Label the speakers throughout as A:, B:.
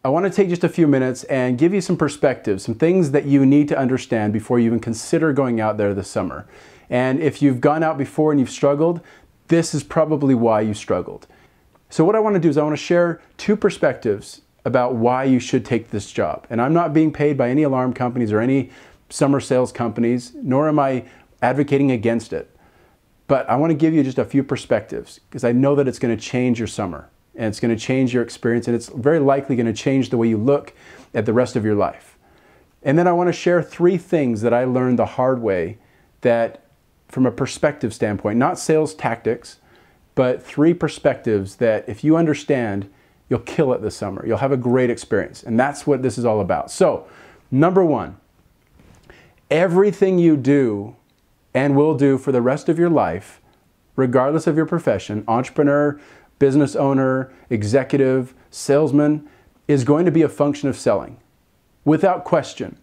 A: I want to take just a few minutes and give you some perspectives, some things that you need to understand before you even consider going out there this summer. And if you've gone out before and you've struggled, this is probably why you struggled. So what I want to do is I want to share two perspectives about why you should take this job. And I'm not being paid by any alarm companies or any summer sales companies, nor am I advocating against it. But I want to give you just a few perspectives because I know that it's going to change your summer and it's going to change your experience, and it's very likely going to change the way you look at the rest of your life. And then I want to share three things that I learned the hard way, that from a perspective standpoint, not sales tactics, but three perspectives that if you understand, you'll kill it this summer. You'll have a great experience. And that's what this is all about. So, number one, everything you do and will do for the rest of your life, regardless of your profession, entrepreneur, business owner, executive, salesman, is going to be a function of selling, without question.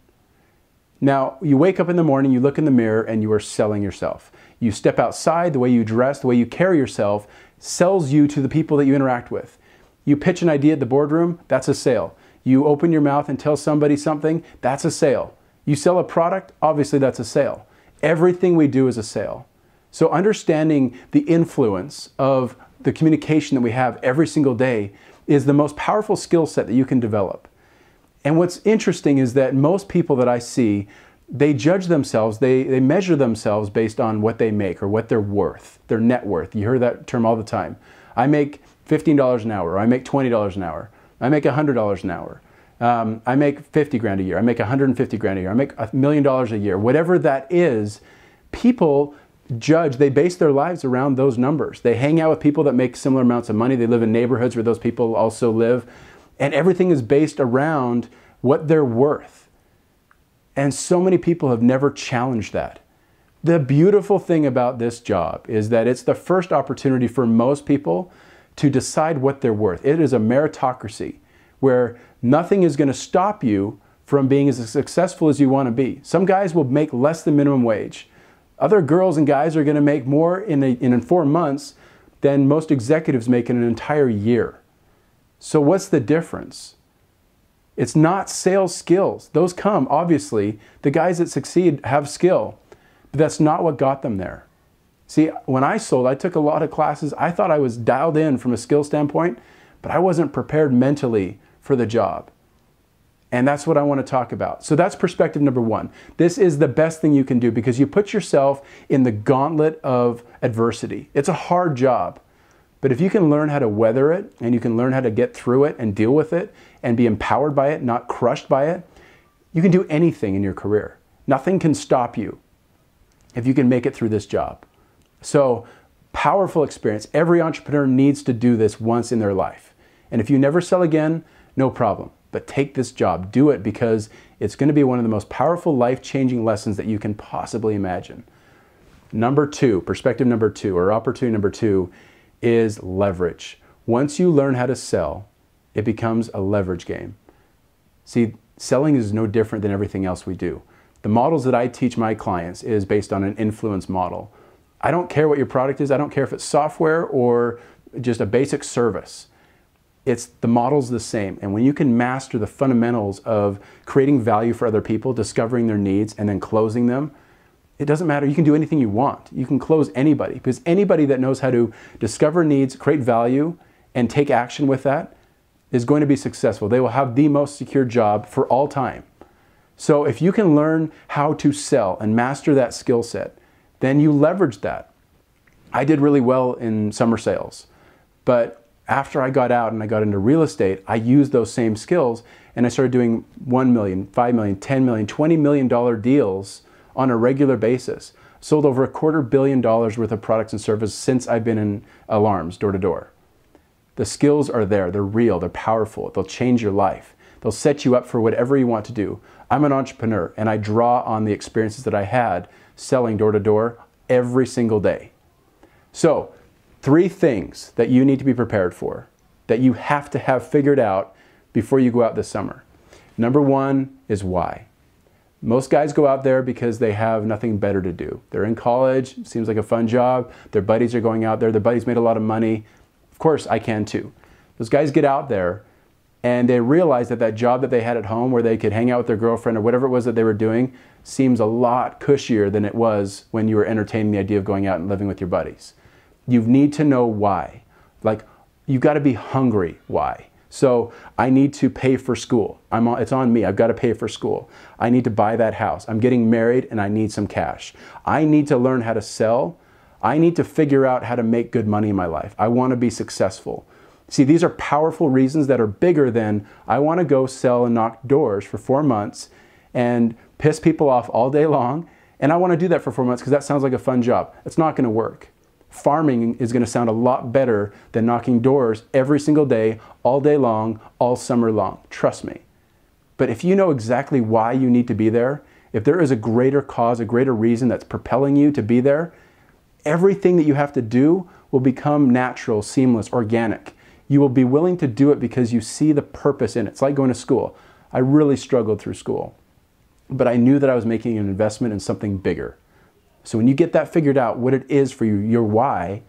A: Now, you wake up in the morning, you look in the mirror, and you are selling yourself. You step outside, the way you dress, the way you carry yourself, sells you to the people that you interact with. You pitch an idea at the boardroom, that's a sale. You open your mouth and tell somebody something, that's a sale. You sell a product, obviously that's a sale. Everything we do is a sale. So understanding the influence of the communication that we have every single day is the most powerful skill set that you can develop. And what's interesting is that most people that I see, they judge themselves, they measure themselves based on what they make or what they're worth, their net worth. You hear that term all the time. I make $15 an hour, or I make $20 an hour, I make $100 an hour, I make 50 grand a year, I make 150 grand a year, I make $1 million a year. Whatever that is, people judge, they base their lives around those numbers. They hang out with people that make similar amounts of money. They live in neighborhoods where those people also live. And everything is based around what they're worth. And so many people have never challenged that. The beautiful thing about this job is that it's the first opportunity for most people to decide what they're worth. It is a meritocracy where nothing is going to stop you from being as successful as you want to be. Some guys will make less than minimum wage. Other girls and guys are going to make more in 4 months than most executives make in an entire year. So what's the difference? It's not sales skills. Those come, obviously. The guys that succeed have skill, but that's not what got them there. See, when I sold, I took a lot of classes. I thought I was dialed in from a skill standpoint, but I wasn't prepared mentally for the job. And that's what I want to talk about. So that's perspective number one. This is the best thing you can do because you put yourself in the gauntlet of adversity. It's a hard job. But if you can learn how to weather it and you can learn how to get through it and deal with it and be empowered by it, not crushed by it, you can do anything in your career. Nothing can stop you if you can make it through this job. So, powerful experience. Every entrepreneur needs to do this once in their life. And if you never sell again, no problem. But take this job, do it, because it's going to be one of the most powerful, life-changing lessons that you can possibly imagine. Number two, perspective number two, or opportunity number two, is leverage. Once you learn how to sell, it becomes a leverage game. See, selling is no different than everything else we do. The models that I teach my clients is based on an influence model. I don't care what your product is. I don't care if it's software or just a basic service. The model's the same. And when you can master the fundamentals of creating value for other people, discovering their needs, and then closing them, it doesn't matter. You can do anything you want. You can close anybody, because anybody that knows how to discover needs, create value, and take action with that is going to be successful. They will have the most secure job for all time. So if you can learn how to sell and master that skill set, then you leverage that. I did really well in summer sales, but after I got out and I got into real estate, I used those same skills and I started doing $1 million, $5 million, $10 million, $20 million deals on a regular basis. Sold over $250 million worth of products and services since I've been in alarms door to door. The skills are there, they're real, they're powerful, they'll change your life. They'll set you up for whatever you want to do. I'm an entrepreneur and I draw on the experiences that I had selling door to door every single day. So, 3 things that you need to be prepared for, that you have to have figured out before you go out this summer. Number 1 is why. Most guys go out there because they have nothing better to do. They're in college, seems like a fun job, their buddies are going out there, their buddies made a lot of money. Of course, I can too. Those guys get out there and they realize that that job that they had at home where they could hang out with their girlfriend or whatever it was that they were doing seems a lot cushier than it was when you were entertaining the idea of going out and living with your buddies. You need to know why. Like, you've got to be hungry why. So I need to pay for school. It's on me. I've got to pay for school. I need to buy that house. I'm getting married and I need some cash. I need to learn how to sell. I need to figure out how to make good money in my life. I want to be successful. See, these are powerful reasons that are bigger than I want to go sell and knock doors for 4 months and piss people off all day long. And I want to do that for 4 months because that sounds like a fun job. It's not going to work. Farming is going to sound a lot better than knocking doors every single day, all day long, all summer long. Trust me. But if you know exactly why you need to be there, if there is a greater cause, a greater reason that's propelling you to be there, everything that you have to do will become natural, seamless, organic. You will be willing to do it because you see the purpose in it. It's like going to school. I really struggled through school, but I knew that I was making an investment in something bigger. So when you get that figured out, what it is for you, your why,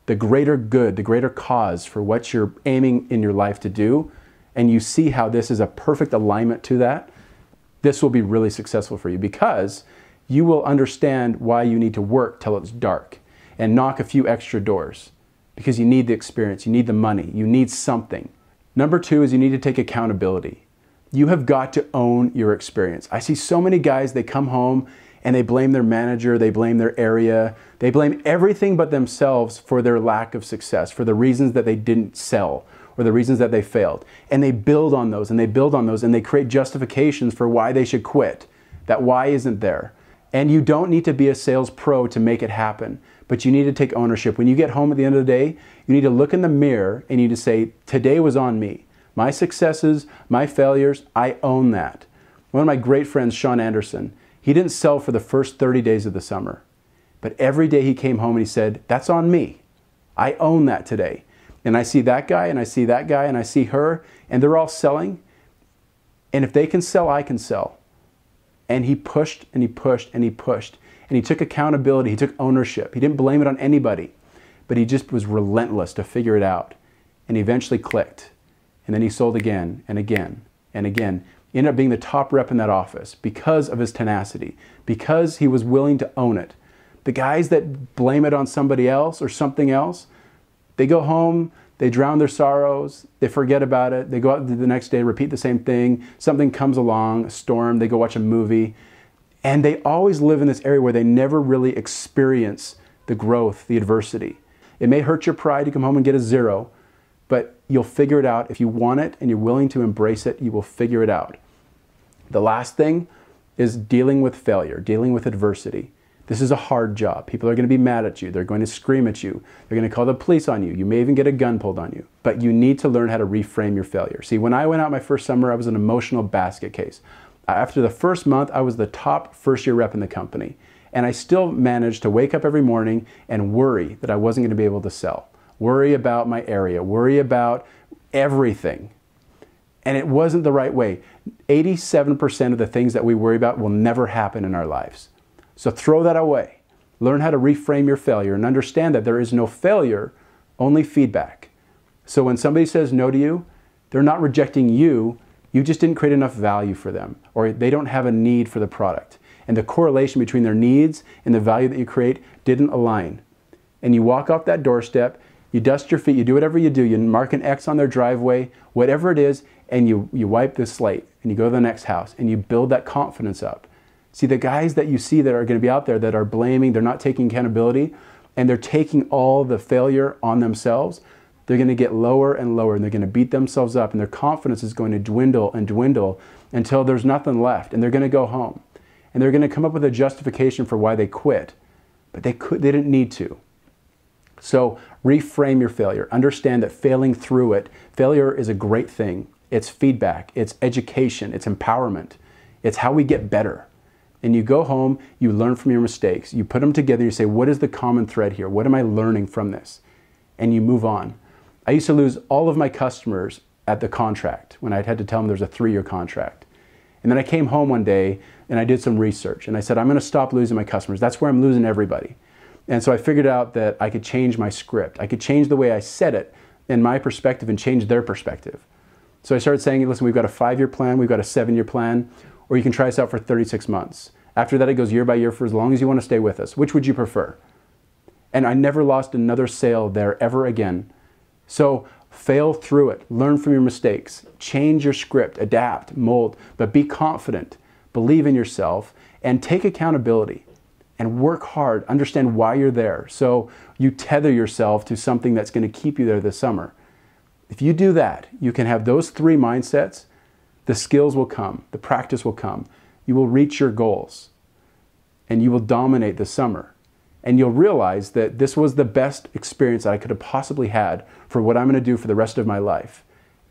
A: the greater good, the greater cause for what you're aiming in your life to do, and you see how this is a perfect alignment to that, this will be really successful for you because you will understand why you need to work till it's dark and knock a few extra doors because you need the experience, you need the money, you need something. Number 2 is you need to take accountability. You have got to own your experience. I see so many guys, they come home and they blame their manager, they blame their area, they blame everything but themselves for their lack of success, for the reasons that they didn't sell or the reasons that they failed. And they build on those and they build on those and they create justifications for why they should quit. That why isn't there. And you don't need to be a sales pro to make it happen, but you need to take ownership. When you get home at the end of the day, you need to look in the mirror and you need to say, today was on me. My successes, my failures, I own that. One of my great friends, Sean Anderson, he didn't sell for the first 30 days of the summer. But every day he came home and he said, that's on me. I own that today. And I see that guy and I see that guy and I see her and they're all selling. And if they can sell, I can sell. And he pushed and he pushed and he pushed. And he took accountability, he took ownership. He didn't blame it on anybody. But he just was relentless to figure it out. And he eventually clicked. And then he sold again and again and again. He ended up being the top rep in that office because of his tenacity, because he was willing to own it. The guys that blame it on somebody else or something else, they go home, they drown their sorrows, they forget about it, they go out the next day, repeat the same thing, something comes along, a storm, they go watch a movie, and they always live in this area where they never really experience the growth, the adversity. It may hurt your pride to come home and get a 0, but you'll figure it out. If you want it and you're willing to embrace it, you will figure it out. The last thing is dealing with failure, dealing with adversity. This is a hard job. People are going to be mad at you. They're going to scream at you. They're going to call the police on you. You may even get a gun pulled on you. But you need to learn how to reframe your failure. See, when I went out my first summer, I was an emotional basket case. After the first month, I was the top first-year rep in the company. And I still managed to wake up every morning and worry that I wasn't going to be able to sell. Worry about my area. Worry about everything. And it wasn't the right way. 87% of the things that we worry about will never happen in our lives. So throw that away. Learn how to reframe your failure and understand that there is no failure, only feedback. So when somebody says no to you, they're not rejecting you, you just didn't create enough value for them, or they don't have a need for the product. And the correlation between their needs and the value that you create didn't align. And you walk off that doorstep, you dust your feet, you do whatever you do, you mark an X on their driveway, whatever it is, and you wipe the slate, and you go to the next house, and you build that confidence up. See, the guys that you see that are going to be out there that are blaming, they're not taking accountability, and they're taking all the failure on themselves, they're going to get lower and lower, and they're going to beat themselves up, and their confidence is going to dwindle and dwindle until there's nothing left, and they're going to go home. And they're going to come up with a justification for why they quit, but they didn't need to. So reframe your failure. Understand that failing through it, failure is a great thing. It's feedback, it's education, it's empowerment. It's how we get better. And you go home, you learn from your mistakes. You put them together, you say, what is the common thread here? What am I learning from this? And you move on. I used to lose all of my customers at the contract when I'd had to tell them there's a 3-year contract. And then I came home one day and I did some research and I said, I'm going to stop losing my customers. That's where I'm losing everybody. And so I figured out that I could change my script. I could change the way I said it in my perspective and change their perspective. So I started saying, listen, we've got a 5-year plan, we've got a 7-year plan, or you can try us out for 36 months. After that, it goes year by year for as long as you want to stay with us. Which would you prefer? And I never lost another sale there ever again. So fail through it, learn from your mistakes, change your script, adapt, mold, but be confident, believe in yourself, and take accountability and work hard, understand why you're there. So you tether yourself to something that's going to keep you there this summer. If you do that, you can have those 3 mindsets, the skills will come, the practice will come, you will reach your goals, and you will dominate the summer. And you'll realize that this was the best experience that I could have possibly had for what I'm going to do for the rest of my life.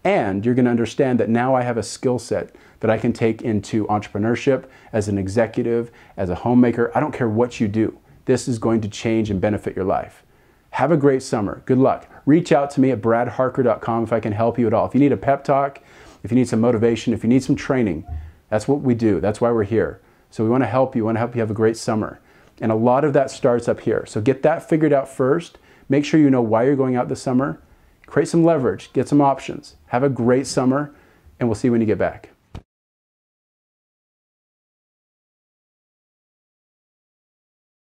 A: And you're going to understand that now I have a skill set that I can take into entrepreneurship, as an executive, as a homemaker. I don't care what you do. This is going to change and benefit your life. Have a great summer. Good luck. Reach out to me at bradharker.com if I can help you at all. If you need a pep talk, if you need some motivation, if you need some training, that's what we do. That's why we're here. So we want to help you. We want to help you have a great summer. And a lot of that starts up here. So get that figured out first. Make sure you know why you're going out this summer. Create some leverage. Get some options. Have a great summer, and we'll see you when you get back.